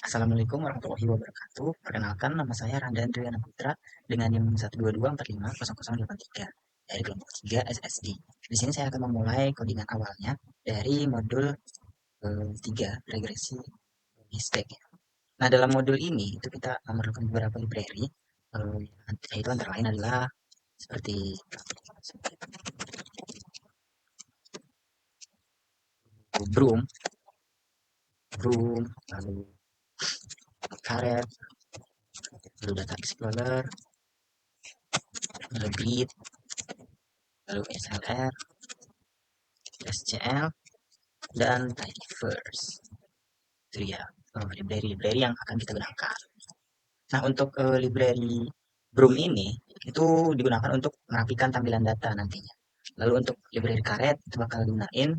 Assalamualaikum warahmatullahi wabarakatuh. Perkenalkan, nama saya Randa Andriana Putra dengan NIM 122450083 dari kelompok 3 SSD. Di sini saya akan memulai codingan awalnya dari modul 3 regresi logistik. Nah, dalam modul ini itu kita memerlukan beberapa library, yaitu antara lain adalah seperti Broom, lalu Caret, lalu Data Explorer, lalu Grid, lalu SLR, SCL, dan Tidyverse. Itu dia library-library yang akan kita gunakan. Nah, untuk library Broom ini itu digunakan untuk merapikan tampilan data nantinya. Lalu untuk library Caret itu bakal digunain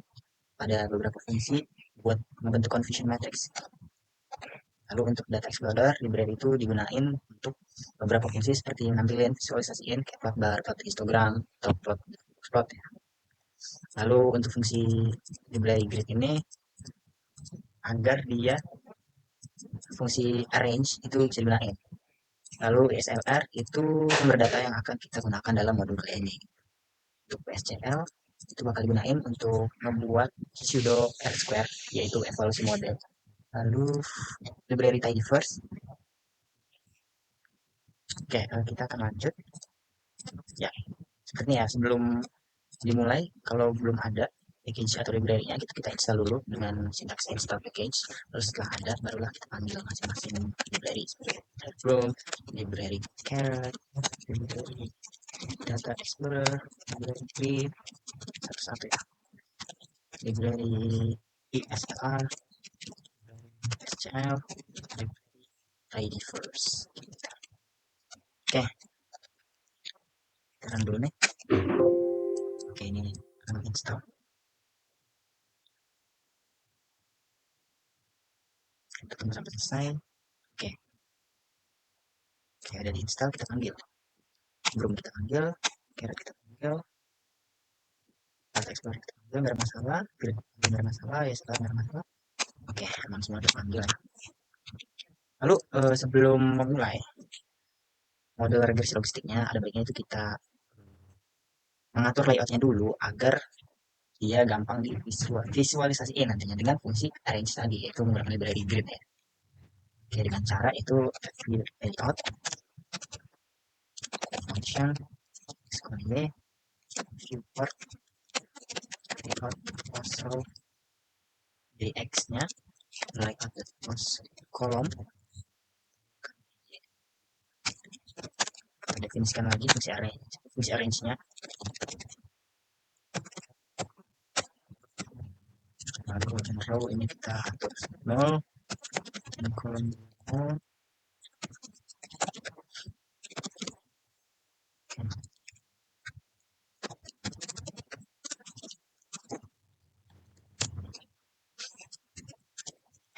pada beberapa fungsi buat membentuk confusion matrix. Lalu untuk data explorer, library itu digunain untuk beberapa fungsi seperti nampilin, visualisasiin kayak plot bar, plot histogram, atau plot ya. Lalu untuk fungsi library grid ini agar dia fungsi arrange itu bisa digunain. Lalu SLR itu sumber data yang akan kita gunakan dalam modul kali ini. Untuk SCL itu bakal digunain untuk membuat pseudo R square, yaitu evaluasi model. Lalu library tidyverse. Oke, kita akan lanjut. Ya, sepertinya ya sebelum dimulai, kalau belum ada package atau library-nya, kita install dulu dengan sintaks install package. Lalu setelah ada, barulah kita panggil masing-masing library seperti Chrome, library Caret, library Data Explorer, library Grid, satu-satu ya. Library ESLR, SCL, library Tidyverse. Oke, kita dulu nih. Oke, ini akan install. Kita tunggu sampai selesai. Oke, oke ada di install, kita panggil. Belum kita panggil, Caret kita panggil, Data Explorer kita panggil, nggak ada masalah. Grid nggak ada masalah, ya setelah nggak ada masalah. Oke, emang semua kita panggil. Lalu sebelum memulai model regresi logistiknya, ada baiknya itu kita mengatur layoutnya dulu agar dia gampang divisualisasiin nantinya dengan fungsi arrange tadi, yaitu menggunakan library grid ya. Oke, dengan cara itu layout function sekali viewport layout also dx-nya layout kolom, kita definisikan lagi fungsi arrange-nya. Lalu row ini kita atur 0, dan kolom 0.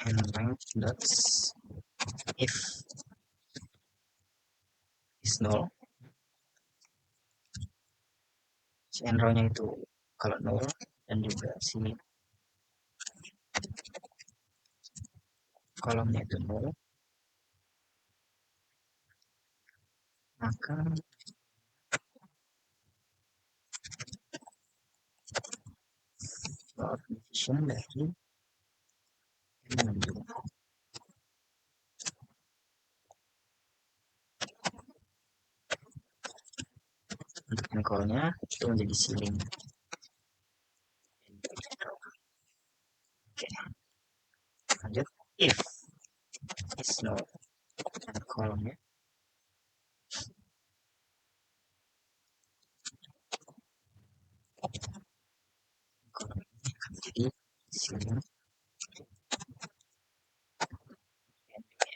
And length dots if is 0, si n row-nya itu kalau 0, dan juga si kolomnya itu 0, maka division dari n menuju untuk encode-nya itu menjadi ceiling. Oke, lanjut. If is 0, dan kolomnya kolom ini akan menjadi ceiling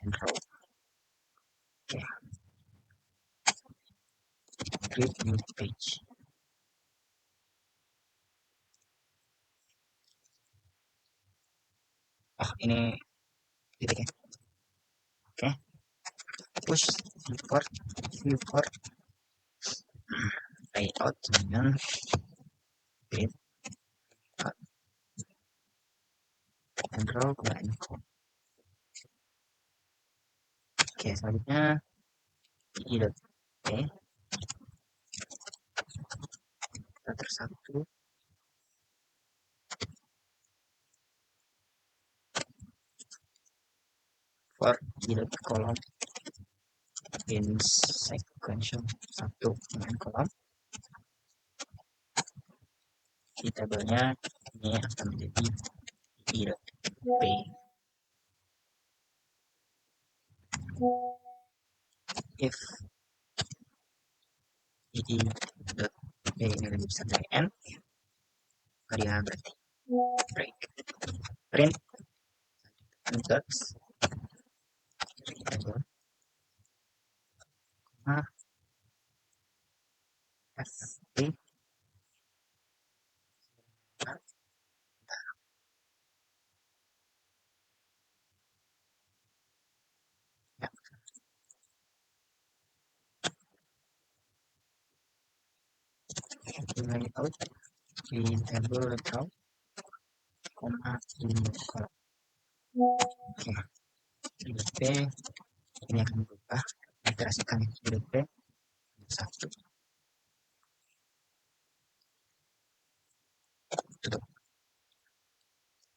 and row. Oke, create new page. Oh, ini titiknya. Oke, push viewport layout dengan grid and row ke info. Oke, selanjutnya i.p data satu for i.column in sequential satu dengan kolom di tabelnya ini akan menjadi i.p if i.p ini lebih besar dari n maka dia berarti break. Print dots fp ya, nilai out di table row koma ini kolom. Oke, i.p ini akan berubah iterasikan i.p satu tutup.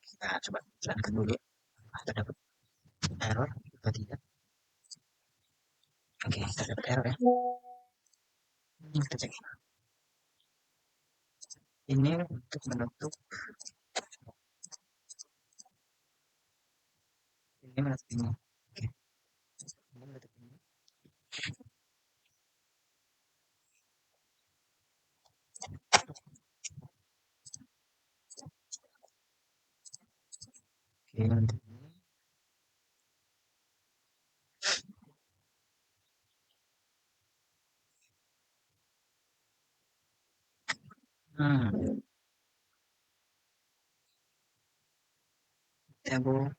Kita coba jalankan dulu terdapat error atau tidak. Oke, terdapat error ya. Ini kita cek ini untuk menutup ini menutup ini. Oke, ini menutup ini. Oke, menutup ini. Table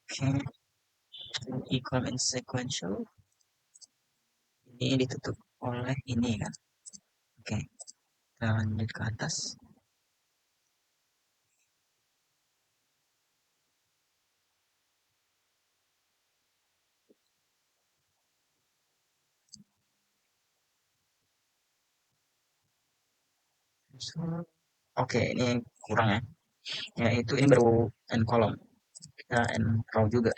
oke, equal and sequential ini ditutup oleh ini kan. Oke, kita lanjut ke atas. Oke, ini kurang ya. Yaitu ini baru n kolom. Kita n row juga.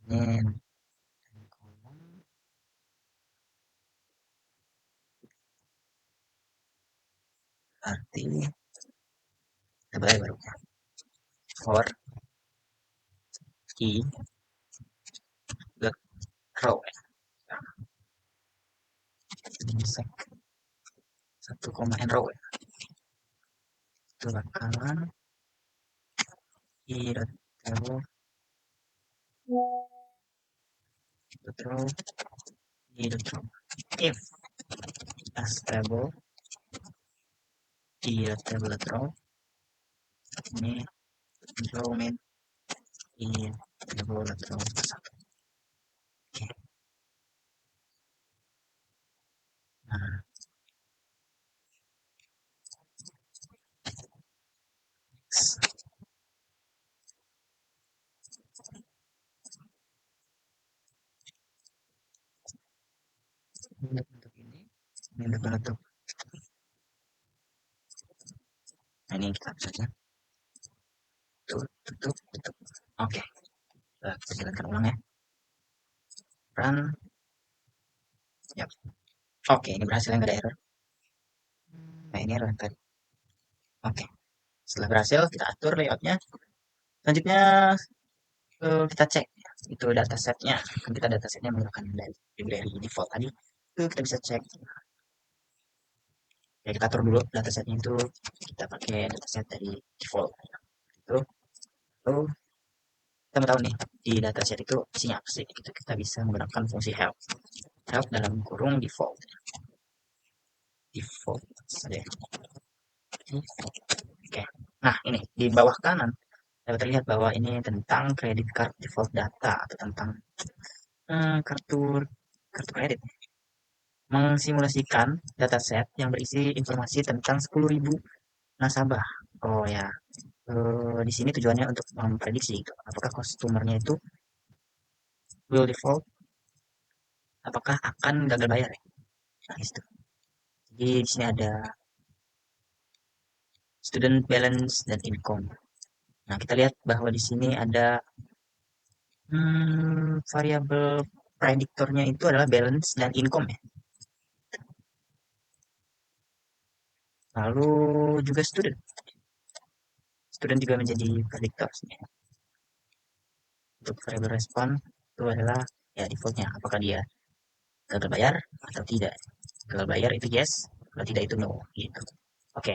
Ini n kolom. Berarti kita baru for i dot row ya. Sek 1, n row ya. Itu bakalan i dot table dot row i dot row. If as table i dot table dot row ini row main i table dot row satu. Oke. Nah, untuk ini untuk menutup. Nah, ini kita saja tutup. Oke, kita jalankan ulang ya. Run. Yap. Oke, ini berhasil yang ada error. Nah, ini error tadi. Oke, setelah berhasil kita atur layoutnya. Selanjutnya kita cek ya, itu datasetnya. Kan kita datasetnya menggunakan library default tadi. Itu kita bisa cek. Ya, kita atur dulu datasetnya itu kita pakai dataset dari default. Itu lalu kita mau tahu nih di dataset itu isinya apa sih. Kita bisa menggunakan fungsi help dalam kurung default saja. Oke, nah ini di bawah kanan dapat terlihat bahwa ini tentang credit card default data atau tentang kartu kredit mengsimulasikan dataset yang berisi informasi tentang 10.000 nasabah. Oh ya, di sini tujuannya untuk memprediksi gitu, apakah customer-nya itu will default, apakah akan gagal bayar ya. Nah, itu. Jadi di sini ada student balance dan income. Nah, kita lihat bahwa di sini ada variabel prediktornya itu adalah balance dan income ya. Lalu juga student. Student juga menjadi prediktor sini. Untuk variabel respon itu adalah ya defaultnya, apakah dia gagal bayar atau tidak. Gagal bayar itu yes, kalau tidak itu no gitu. Oke,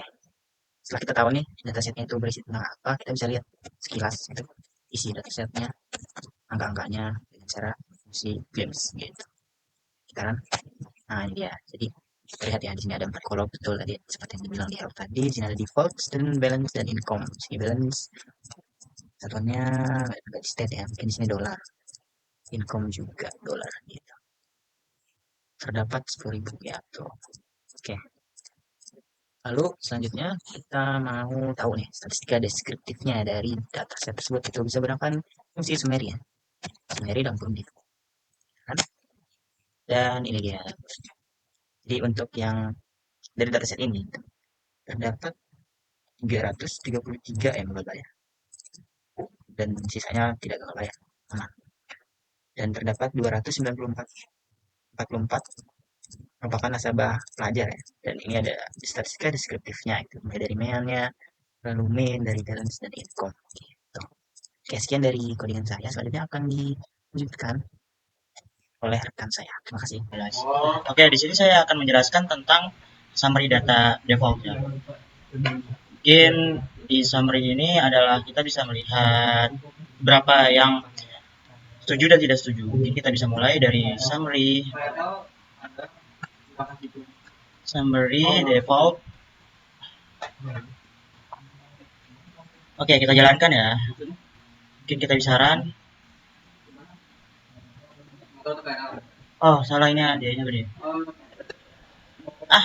setelah kita tahu nih datasetnya itu berisi tentang apa, kita bisa lihat sekilas itu isi datasetnya, angka-angkanya dengan cara fungsi glimpse gitu. Sekarang, nah ini dia. Jadi terlihat ya di sini ada 4 kolom betul tadi seperti yang dibilang di awal tadi. Di sini ada default, student balance dan income. Di sini balance satuannya nggak di state ya, mungkin di sini dolar. Income juga dolar gitu. Terdapat 10.000 ya tuh. Oke. Lalu selanjutnya kita mau tahu nih statistika deskriptifnya dari dataset tersebut. Kita bisa gunakan fungsi summary ya. Summary dalam kurung div. Dan ini dia. Jadi untuk yang dari dataset ini terdapat 333 yang gagal bayar dan sisanya tidak gagal bayar. Aman. Dan terdapat 244 merupakan nasabah pelajar ya. Dan ini ada statistika deskriptifnya itu mulai dari meannya, lalu main dari balance dan income. Gitu. Oke, sekian dari codingan saya. Selanjutnya akan dilanjutkan oleh rekan saya. Terima kasih. Oke, di sini saya akan menjelaskan tentang summary data default ya. Mungkin di summary ini adalah kita bisa melihat berapa yang setuju dan tidak setuju. Mungkin kita bisa mulai dari summary default. Oke, kita jalankan ya. Mungkin kita bisa run. Oh, salah ini dia-nya beri. Ah,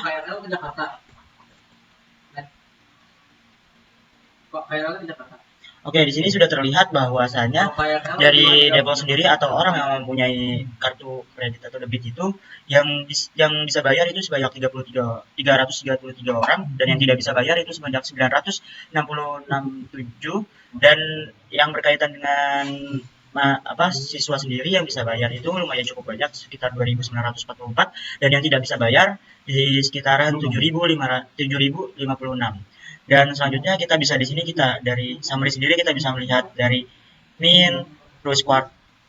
oke, di sini sudah terlihat bahwasanya dari default sendiri atau orang yang mempunyai kartu kredit atau debit itu yang bisa bayar itu sebanyak 333 orang dan yang tidak bisa bayar itu sebanyak 967 dan yang berkaitan dengan siswa sendiri yang bisa bayar itu lumayan cukup banyak sekitar 2.944 dan yang tidak bisa bayar di sekitaran 7.056. Dan selanjutnya kita bisa di sini kita dari summary sendiri kita bisa melihat dari mean, terus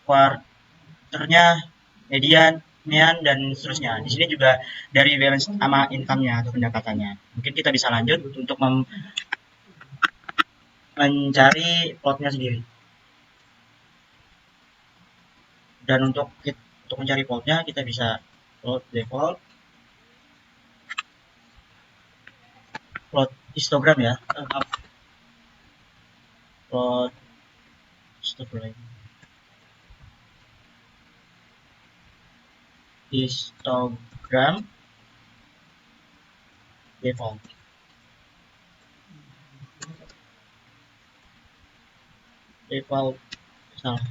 quarternya, median, mean dan seterusnya. Di sini juga dari balance sama income-nya atau pendapatannya. Mungkin kita bisa lanjut untuk mencari plotnya sendiri. Dan untuk mencari plotnya kita bisa plot default, plot histogram ya, plot histogram default. Default salah.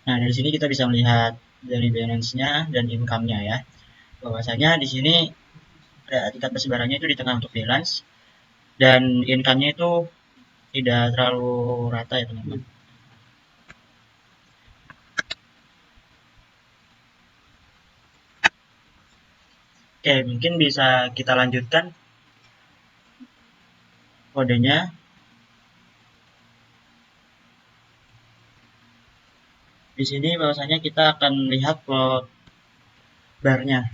Nah, dari sini kita bisa melihat dari balance-nya dan income-nya ya. Bahwasanya di sini ada tingkat persebarannya itu di tengah untuk balance dan income-nya itu tidak terlalu rata ya teman-teman. Oke, mungkin bisa kita lanjutkan kodenya. Di sini bahwasanya kita akan lihat plot bar-nya.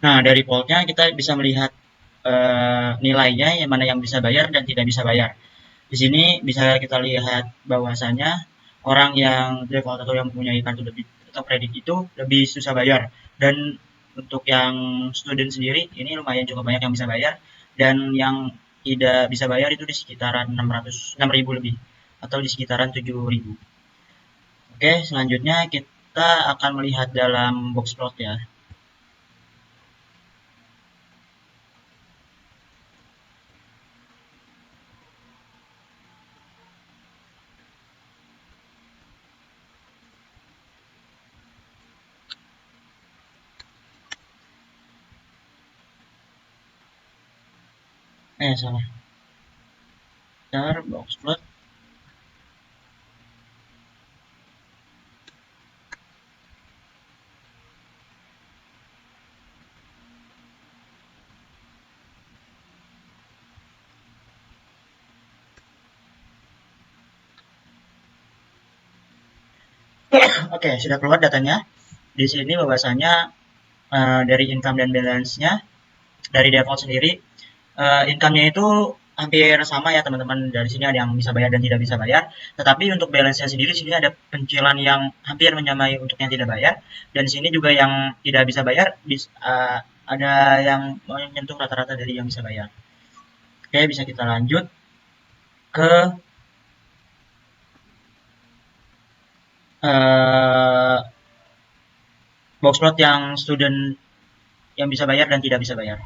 Nah, dari plotnya kita bisa melihat nilainya yang mana yang bisa bayar dan tidak bisa bayar. Di sini bisa kita lihat bahwasanya orang yang default atau yang mempunyai kartu debit atau kredit itu lebih susah bayar. Dan untuk yang student sendiri ini lumayan cukup banyak yang bisa bayar dan yang tidak bisa bayar itu di sekitaran 6.000 lebih atau di sekitaran 7.000. Oke, selanjutnya kita akan melihat dalam box plot ya. Salah. Bentar, box plot. Oke, sudah keluar datanya. Di sini bahwasanya dari income dan balance-nya dari default sendiri, income-nya itu hampir sama ya teman-teman. Dari sini ada yang bisa bayar dan tidak bisa bayar. Tetapi untuk balance-nya sendiri sini ada pencicilan yang hampir menyamai untuk yang tidak bayar. Dan sini juga yang tidak bisa bayar ada yang menyentuh rata-rata dari yang bisa bayar. Oke, bisa kita lanjut ke box plot yang student yang bisa bayar dan tidak bisa bayar.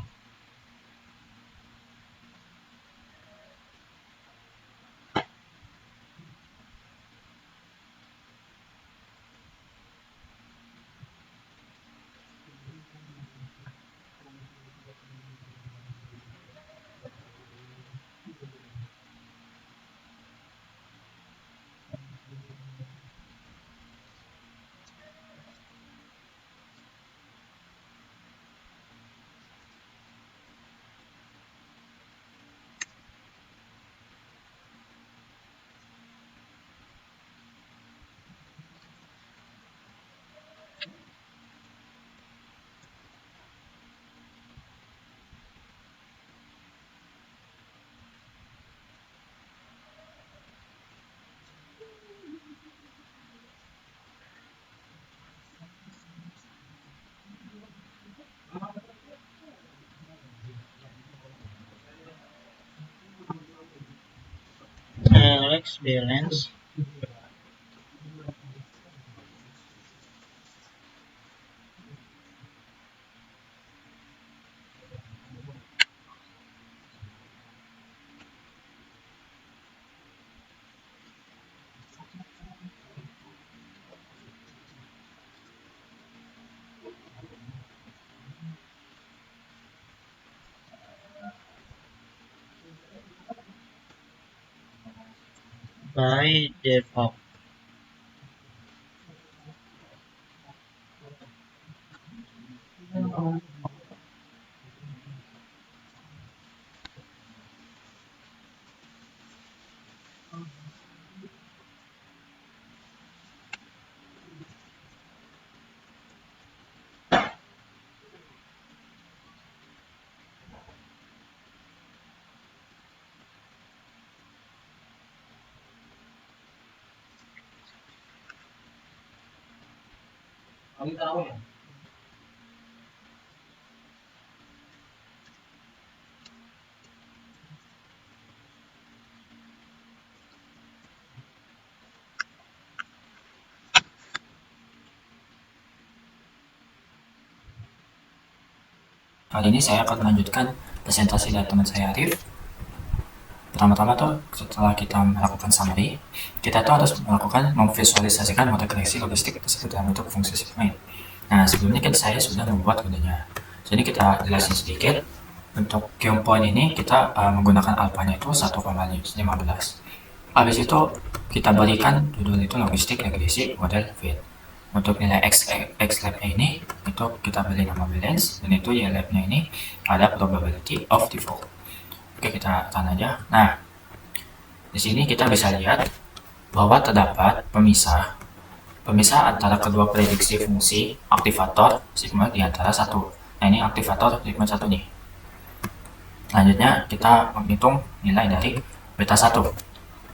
Alex balance by default. Kali ini saya akan melanjutkan presentasi dari teman saya Arif. Pertama-tama tuh setelah kita melakukan summary, kita tuh harus melakukan memvisualisasikan moda koneksi logistik tersebut dalam bentuk fungsi segmen. Nah, sebelumnya kan saya sudah membuat kodenya. Jadi kita jelasin sedikit. Untuk game point ini kita menggunakan alpanya itu 1,15. Habis itu kita berikan judul itu logistik regresi model fit. Untuk nilai X labnya ini itu kita beri nama balance, dan itu Y labnya ini ada probability of default. Oke, kita tahan aja. Nah, di sini kita bisa lihat bahwa terdapat pemisah antara kedua prediksi fungsi aktivator sigma di antara satu. Nah, ini aktivator sigma 1 nih. Selanjutnya kita menghitung nilai dari beta 1.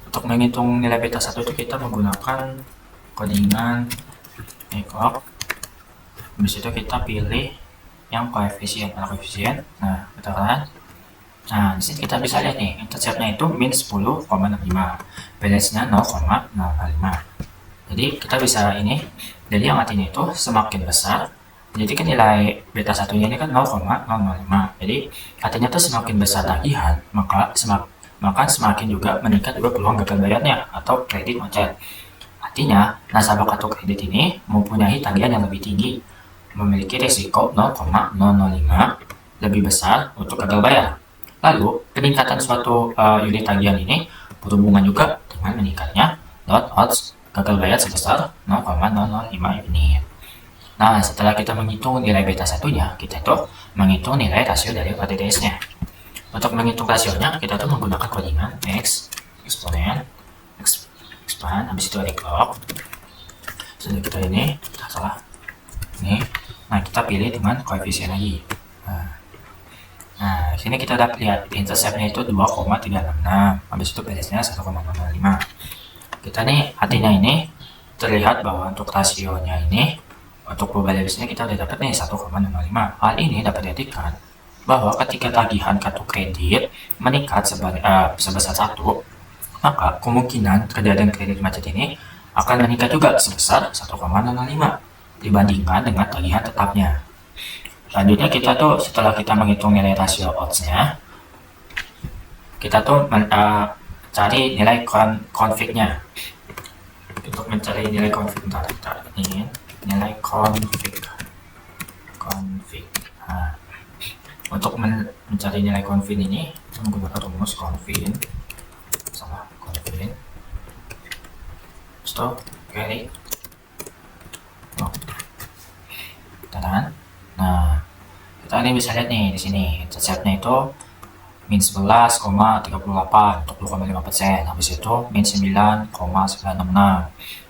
Untuk menghitung nilai beta 1 itu kita menggunakan codingan ekor. Habis itu kita pilih yang koefisien. Nah, kita lihat Nah, di sini kita bisa lihat nih, intercept-nya itu min 10,65, balance-nya 0,005. Jadi kita bisa ini, jadi yang artinya itu semakin besar, jadi kan nilai beta satunya ini kan 0,005. Jadi artinya tuh semakin besar tagihan, maka semakin juga meningkat juga peluang gagal bayarnya atau kredit macet. Artinya, nasabah kartu kredit ini mempunyai tagihan yang lebih tinggi, memiliki risiko 0,005 lebih besar untuk gagal bayar. Lalu, peningkatan suatu unit tagihan ini berhubungan juga dengan meningkatnya load odds gagal bayar sebesar 0,005 unit. Nah, setelah kita menghitung nilai beta satunya, kita itu menghitung nilai rasio dari OTDS-nya. Untuk menghitung rasionya, kita tuh menggunakan codingan X, eksponen, expand, habis itu ada clock. Sudah kita ini, salah. Ini, nah kita pilih dengan koefisien lagi. Nah, sini kita dapat lihat intercept-nya itu 2,366, habis itu balance-nya 1,005. Kita nih artinya ini terlihat bahwa untuk rasionya ini, untuk probabilitasnya kita udah dapat nih 1,05. Hal ini dapat diartikan bahwa ketika tagihan kartu kredit meningkat sebesar 1, maka kemungkinan kejadian kredit macet ini akan meningkat juga sebesar 1,05 dibandingkan dengan tagihan tetapnya. Selanjutnya kita tuh setelah kita menghitung nilai rasio odds-nya, kita tuh cari nilai config-nya. Untuk mencari nilai config, kita ini nilai config. Nah, untuk mencari nilai config ini kita menggunakan rumus config. Stop, carry. Nah, kita ini bisa lihat nih di sini intercept-nya itu min 11,38 untuk 2,5%, habis itu min 9,966,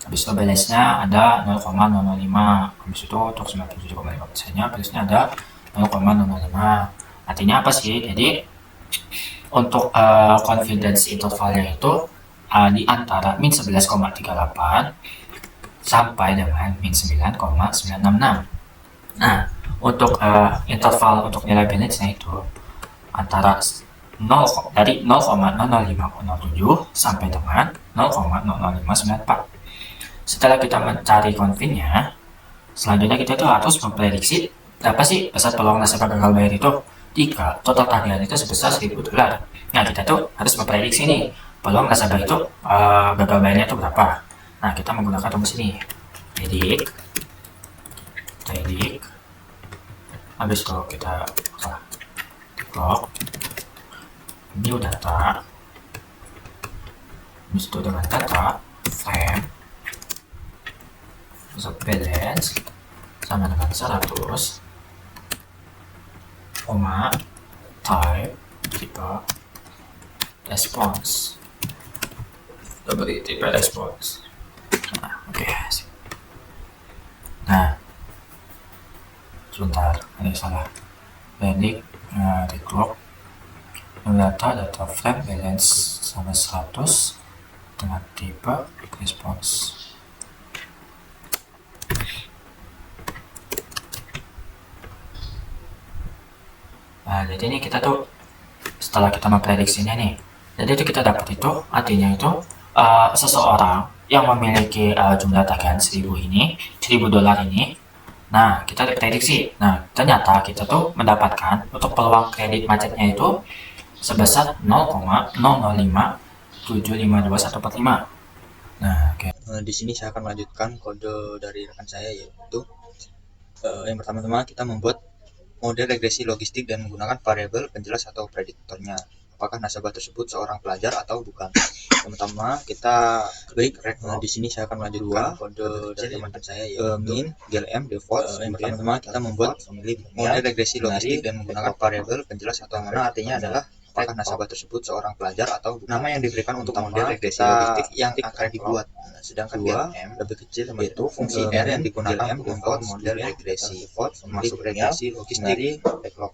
habis itu balance-nya ada 0,005, habis itu untuk 97,5%-nya balance-nya ada 0,005. Artinya apa sih? Jadi untuk confidence interval-nya itu di antara min 11,38 sampai dengan min 9,966. Nah, untuk interval untuk nilai balance-nya itu antara dari 0,00507 sampai dengan 0,00594. Setelah kita mencari config-nya, selanjutnya kita tuh harus memprediksi berapa sih besar peluang nasabah gagal bayar itu jika total tagihan itu sebesar $1.000. Nah, kita tuh harus memprediksi nih peluang nasabah itu gagal bayarnya itu berapa. Nah, kita menggunakan rumus ini, predict, habis itu kita clock, new data, habis itu dengan data frame, balance sama dengan 100, type, tipe, response, tipe response. Nah, oke. Nah, sebentar, ada salah. Predict, di clock, data frame, balance sama 100 dengan tipe response. Nah, jadi ini kita tuh setelah kita memprediksinya nih, jadi itu kita dapat itu artinya itu seseorang yang memiliki jumlah tagihan $1.000 ini. Nah, kita diprediksi. Nah, ternyata kita tuh mendapatkan untuk peluang kredit macetnya itu sebesar 0,005752145. Nah, oke. Di sini saya akan melanjutkan kode dari rekan saya, yaitu yang pertama-tama kita membuat model regresi logistik dan menggunakan variabel penjelas atau prediktornya. Apakah nasabah tersebut seorang pelajar atau bukan? Yang pertama kita klik rec. Di sini saya akan melanjutkan kode dari teman saya, min glm default. Yang pertama kita membuat model regresi logistik dan menggunakan variabel penjelas atau mana artinya adalah apakah nasabah tersebut seorang pelajar atau bukan. Nama yang diberikan untuk model regresi logistik yang akan dibuat. Sedangkan glm lebih kecil, yaitu fungsi R yang digunakan untuk membuat model regresi masuk regresi logistik dari backlog,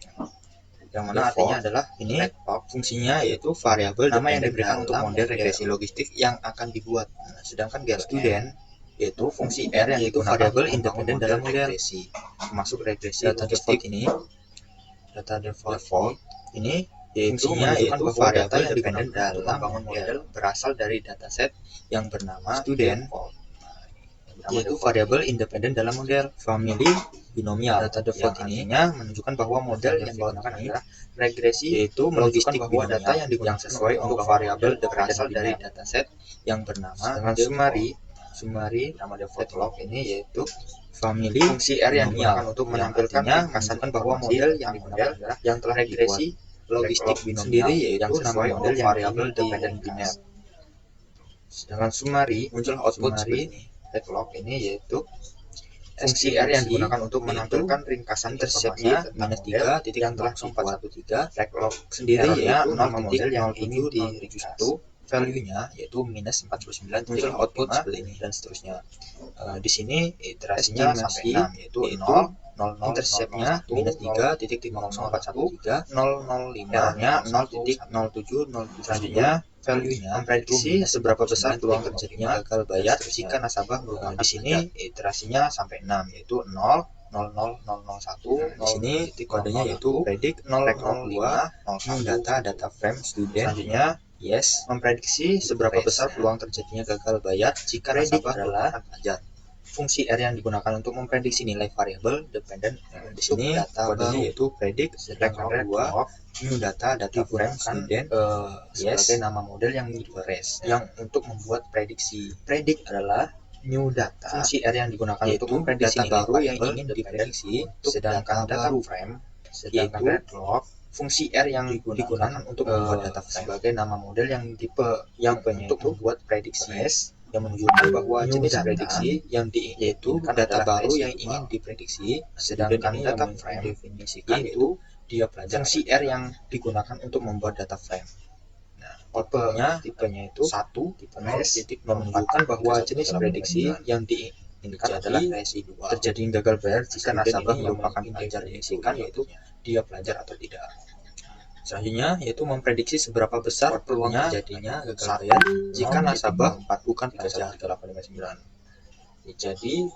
yang mana artinya adalah ini fungsinya yaitu variabel nama yang diberikan untuk model regresi logistik yang akan dibuat. Sedangkan student yaitu fungsi R yang itu variabel independen dalam model regresi masuk regresi data default ini, data default ini Fungsinya yaitu variabel yang dependen dalam model berasal dari dataset yang bernama student, yaitu variabel independen dalam model family binomial. Data default ini menunjukkan bahwa model yang digunakan adalah regresi, yaitu menunjukkan bahwa data yang digunakan sesuai untuk variabel berasal dari dataset yang bernama. Sedangkan summary nama default log ini yaitu family fungsi R yang digunakan untuk menampilkan ringkasan bahwa model yang digunakan adalah yang telah regresi logistik binomial sendiri, yaitu nama model yang variabel dependen biner. Sedangkan summary muncul output seperti ini. Log ini yaitu fungsi R yang digunakan untuk menampilkan ringkasan interceptnya -3 titik yang telah 413. Log sendiri yaitu nama model yang ini di register value-nya yaitu -49 muncul output seperti ini dan seterusnya. Di sini iterasinya sampai 6 yaitu 0 interceptnya -3 titik 0,413 005 errornya 0,0707. Selanjutnya value-nya memprediksi seberapa besar peluang terjadinya gagal bayar jika nasabah merupakan. Di sini iterasinya sampai 6 yaitu 0 00001. Di sini kodenya yaitu predict 002 new data frame student. Selanjutnya yes memprediksi seberapa besar peluang terjadinya gagal bayar jika nasabah merupakan pelajar. Fungsi R yang digunakan untuk memprediksi nilai variabel dependen di sini kodenya yaitu predict 002 new data frame student sebagai nama model yang diperes yang untuk membuat prediksi. Predict adalah new data. Fungsi R yang digunakan untuk memprediksi data baru yang ingin diprediksi. Sedangkan data frame yaitu log. Fungsi R yang digunakan untuk membuat data frame sebagai nama model yang tipenya untuk membuat prediksi yang menunjukkan bahwa jenis prediksi yang yaitu data baru yang ingin diprediksi. Sedangkan data frame definisikan itu dia pelajar. Fungsi R yang digunakan untuk membuat data frame. Tipenya itu 1 titik menunjukkan bahwa jenis prediksi yang diinginkan adalah residual. Terjadi gagal bayar jika nasabah merupakan pelajar diisikan yaitu dia pelajar atau tidak. Selanjutnya yaitu memprediksi seberapa besar peluang terjadinya gagal bayar jika nasabah bukan pelajar. Jadi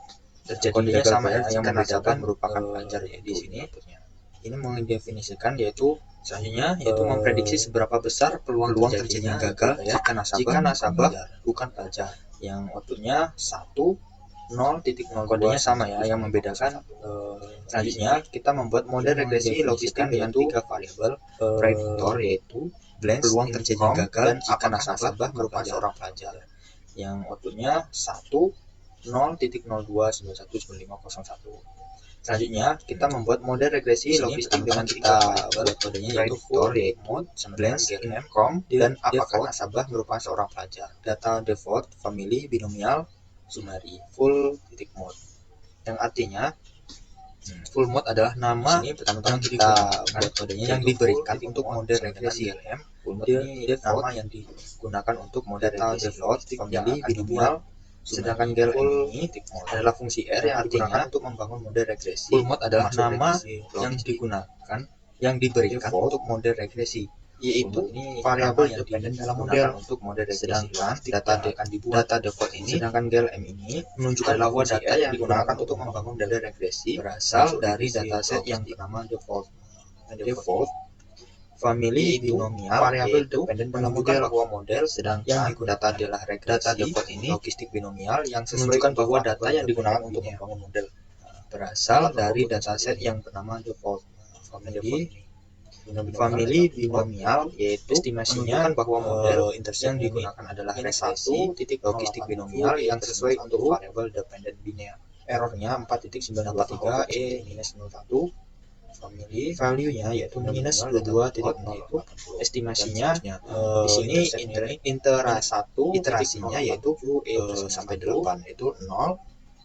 terjadi gagal bayar jika nasabah merupakan pelajar di sini. Ini mendefinisikan yaitu selanjutnya yaitu memprediksi seberapa besar peluang terjadinya gagal jika nasabah bukan pelajar. Yang outputnya 1 0.0 kodenya sama ya, yang membedakan. Selanjutnya kita membuat model regresi logistik dengan 3 variabel prediktor yaitu peluang terjadinya gagal jika nasabah merupakan seorang pelajar. Yang outputnya 1 0.02919501. Selanjutnya kita membuat model regresi logistik dengan kita buat kodenya yaitu for yaitu blanks income dan apakah nasabah merupakan seorang pelajar. Data default family binomial summary full mode, yang artinya full mode adalah nama yang kita buat kodenya yang diberikan untuk model regresi LM. Full mode ini nama yang digunakan untuk model data default family binomial. Sedangkan GLM ini adalah fungsi R yang digunakan untuk membangun model regresi. Full mode adalah nama yang digunakan yang diberikan untuk model regresi, yaitu variabel yang dependen dalam model untuk model regresi. Sedangkan data default ini, sedangkan GLM ini menunjukkan bahwa data yang digunakan untuk membangun model regresi berasal dari dataset yang bernama default family binomial variabel dependen dalam model. Sedangkan yang digunakan adalah data default ini logistik binomial yang menunjukkan bahwa data yang digunakan untuk membangun model berasal dari dataset yang bernama default family binomial, yaitu estimasinya bahwa model yang digunakan adalah regresi logistik binomial yang sesuai untuk variabel dependen biner. Errornya 4.983 E-01. Family value-nya yaitu -22.0 itu estimasinya. Di sini iterasinya yaitu sampai 8 itu 0.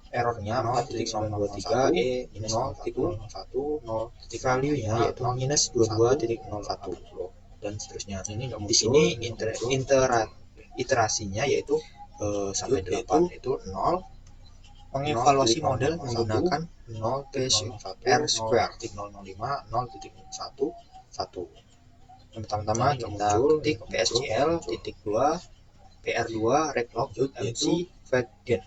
Errornya 4.923 E-0.01. Value-nya yaitu -22.01 dan seterusnya. Di sini iterasinya yaitu sampai 8 itu 0. Mengevaluasi model menggunakan 0 R square 005 0.11. Yang pertama kita ketik PSCL .2 PR2 reclog MC Fedgen.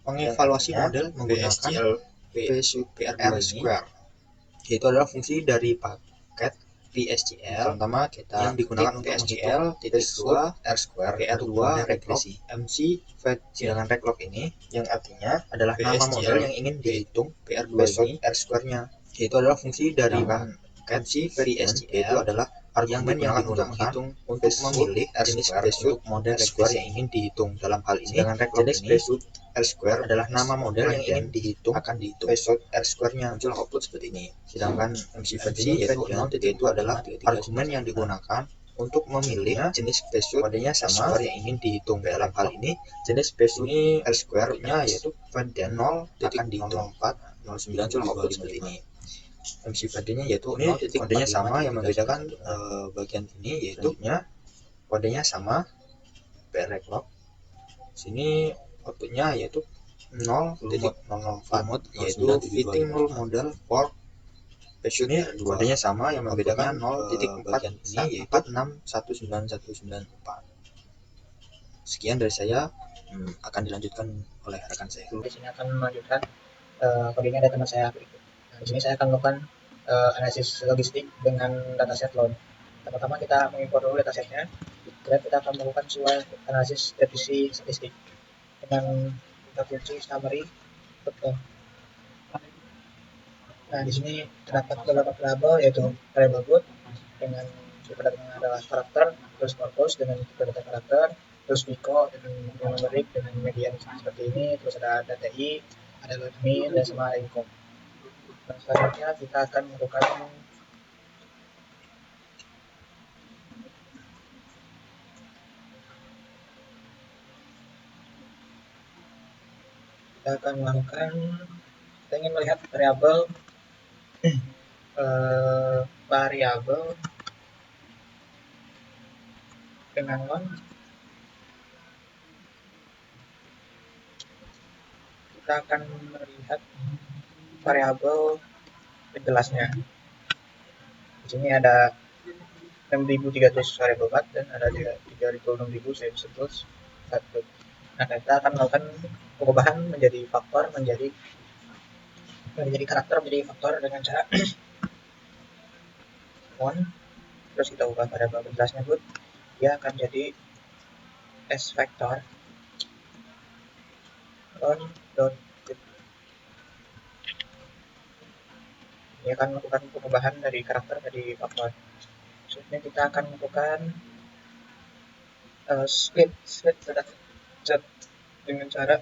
Mengevaluasi model menggunakan PR2 square, yaitu adalah fungsi dari paket VSGL. Pertama kita yang digunakan untuk VSGL titik 2 R square PR2 regresi MC fed. Sedangkan reglog ini yang artinya adalah nama model yang ingin dihitung PR2 ini R square-nya, yaitu adalah fungsi dari MC VSGL, yaitu adalah argumen yang digunakan untuk memilih jenis besut model square yang ingin dihitung. Dalam hal ini, jenis besut R square adalah nama model yang ingin dihitung akan dihitung besut R square-nya. Muncul output seperti ini. Sedangkan MC versi yaitu adalah argumen yang digunakan untuk memilih jenis besut modenya sama yang ingin dihitung. Dalam hal ini, jenis besut ini R square-nya yaitu dan 0 akan dihitung 409 muncul output seperti ini. MC kodenya yaitu ini kodenya sama, yang membedakan bagian ini yaitu kodenya sama PR reglog. Sini outputnya yaitu 0.004 yaitu fitting rule model for besut. Ini kodenya sama, yang membedakan 0.4 ini yaitu 619194. Sekian dari saya, akan dilanjutkan oleh rekan saya. Di sini akan melanjutkan kodenya ada teman saya berikut. Di sini saya akan melakukan analisis logistik dengan dataset load. Pertama kita mengimpor dulu datasetnya, kemudian kita akan melakukan sebuah analisis definisi statistik dengan kita kunci summary. Nah, di sini terdapat beberapa variabel, yaitu variabel good dengan tipe datanya adalah karakter, terus purpose dengan tipe data karakter, terus Vico dengan numeric dengan median seperti ini, terus ada data i, ada load mean, dan sama ada income. Nah, selanjutnya kita akan melakukan kita ingin melihat variabel dengan non. Kita akan melihat variabel penjelasnya. Di sini ada 6.300 variabel vat dan ada 36.101. Nah, kita akan melakukan pengubahan menjadi faktor, menjadi karakter, menjadi faktor dengan cara one. Terus kita ubah variabel penjelasnya good, dia akan jadi s vector on dot good. Ini akan melakukan pengubahan dari karakter jadi faktor. Selanjutnya kita akan melakukan split set dengan cara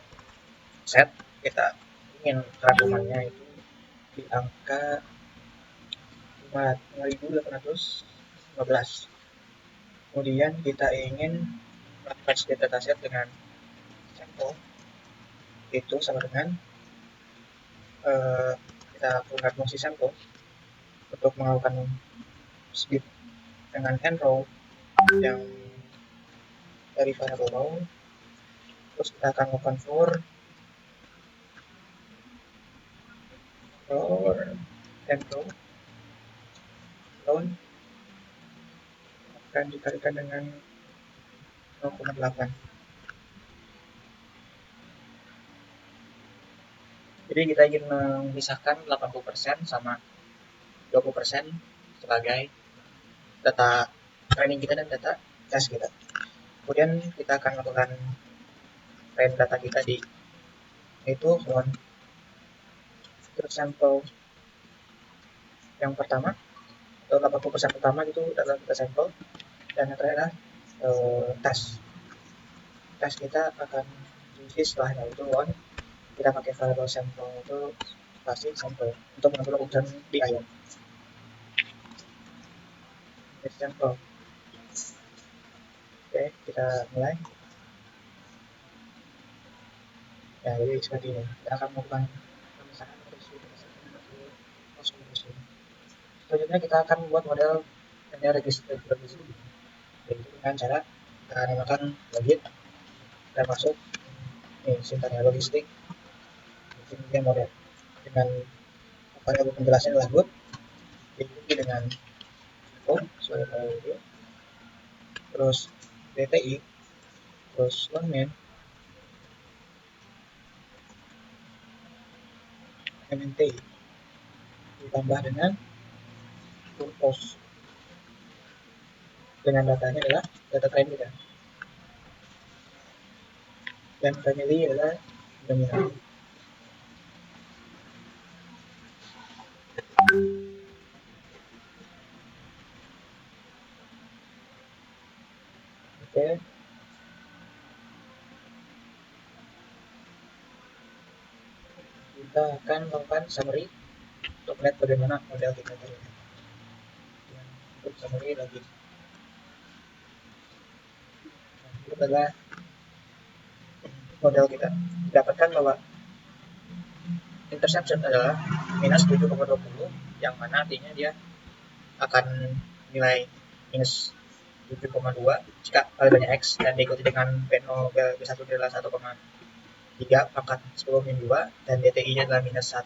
set kita ingin rangkumannya itu di angka 5.815. Kemudian kita ingin melakukan split dataset dengan sampel, itu sama dengan kita gunakan fungsi sampel untuk melakukan split dengan n row yang dari variable row. Terus kita akan melakukan for n row load akan dikalikan dengan 0,8. Jadi kita ingin memisahkan 80% sama 20% sebagai data training kita dan data test kita. Kemudian kita akan melakukan train data kita di itu one. Terus sampel yang pertama atau 80% pertama itu adalah data sampel, dan yang terakhir adalah tes kita akan diisi setelahnya itu one. Kita pakai variable sampel itu pasti sampel untuk menentukan keputusan di ion. Sampel. Oke, kita mulai. Ya, jadi seperti ini. Kita akan melakukan pemisahan selanjutnya kita akan membuat model linear regression dengan cara kita namakan logit dan masuk sintaknya logistik kemudian model dengan variabel penjelasan adalah good, diikuti dengan terus DTI, terus loadman, MNTI ditambah dengan purpose. dengan datanya adalah data trend kita, dan family adalah nominal. Oke, kita akan melakukan summary untuk melihat bagaimana model kita terlihat. Untuk summary lagi, ini adalah model kita. Dapatkan bahwa interception adalah minus 7,20, yang mana artinya dia akan nilai minus 7,2 jika kali banyak X dan diikuti dengan B0 B1 adalah 1,3 pangkat 10 min 2, dan DTI nya adalah minus 1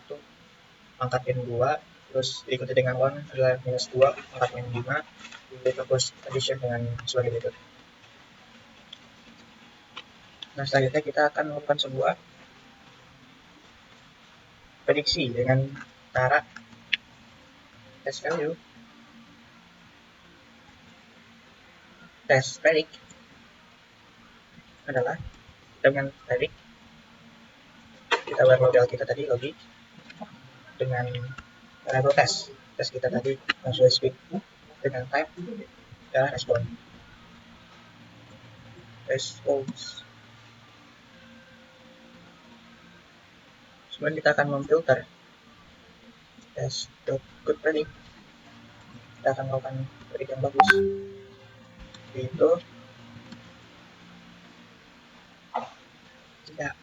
pangkat min 2, terus diikuti dengan 1 adalah minus 2 pangkat min 5, terus addition dengan sebagai berikut. Nah, selanjutnya kita akan melakukan sebuah prediksi dengan cara test value, test predict adalah dengan predict kita buat model kita tadi logik dengan variable test kita tadi langsung speed dengan type adalah response. Kemudian kita akan memfilter test.good predict. Kita akan melakukan predict yang bagus, yaitu jika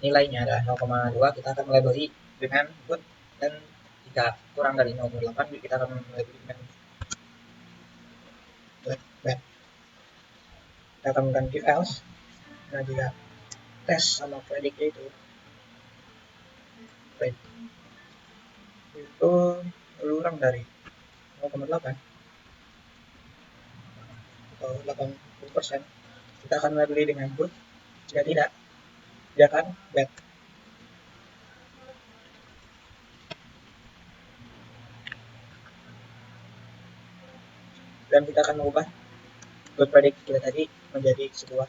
nilainya adalah 0,2 kita akan melabeli dengan good, dan jika kurang dari 0,8 kita akan melabeli dengan bad. Kita akan menggunakan if else. Nah, jika test sama predict itu kurang dari 0,8 atau 80%, kita akan melabeli dengan good. Jika tidak, dia akan bad. Dan kita akan mengubah good predict kita tadi menjadi sebuah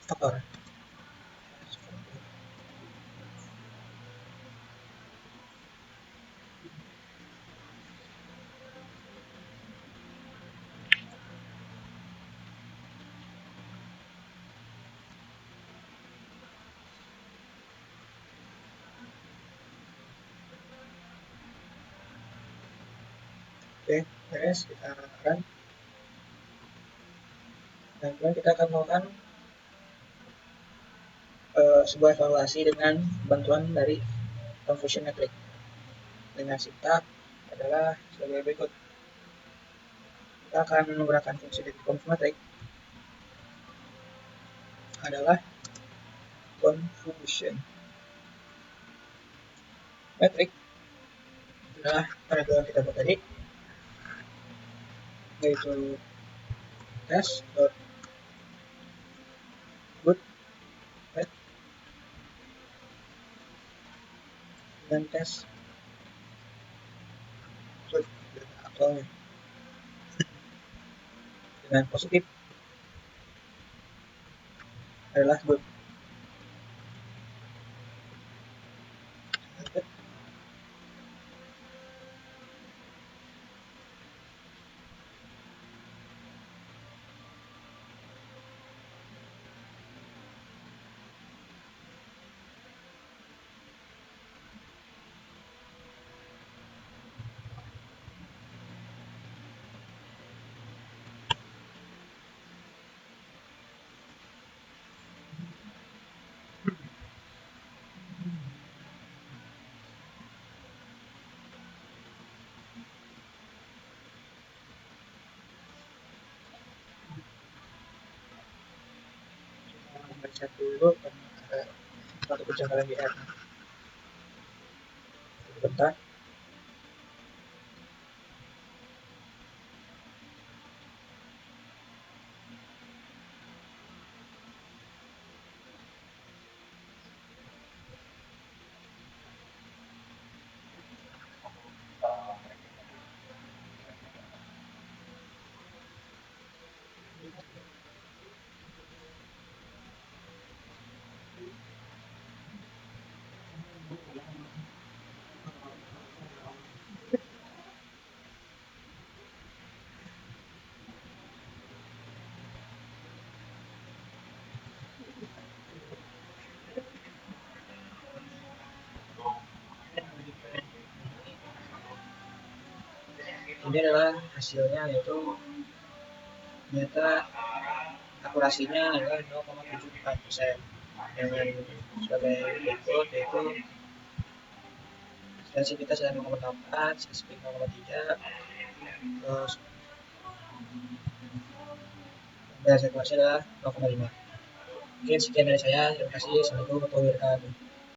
faktor. Oke, beres, kita akan dan kemudian kita akan melakukan sebuah evaluasi dengan bantuan dari confusion metric dengan sintak adalah sebagai berikut. Kita akan menggunakan fungsi confusion metric adalah confusion metric adalah variabel yang kita buat tadi, yaitu test dot good bad dan test good aktualnya dengan positif adalah good. Baca dulu karena ada suatu kejanggalan di R. Bentar. Ini adalah hasilnya, yaitu ternyata akurasinya adalah 0,74%. Dengan sebagai berikut, yaitu sensitivitas adalah 0,4, spesifik 0,3, terus dan akurasi adalah 0,5. Mungkin sekian dari saya. Terima kasih. Assalamualaikum warahmatullahi wabarakatuh.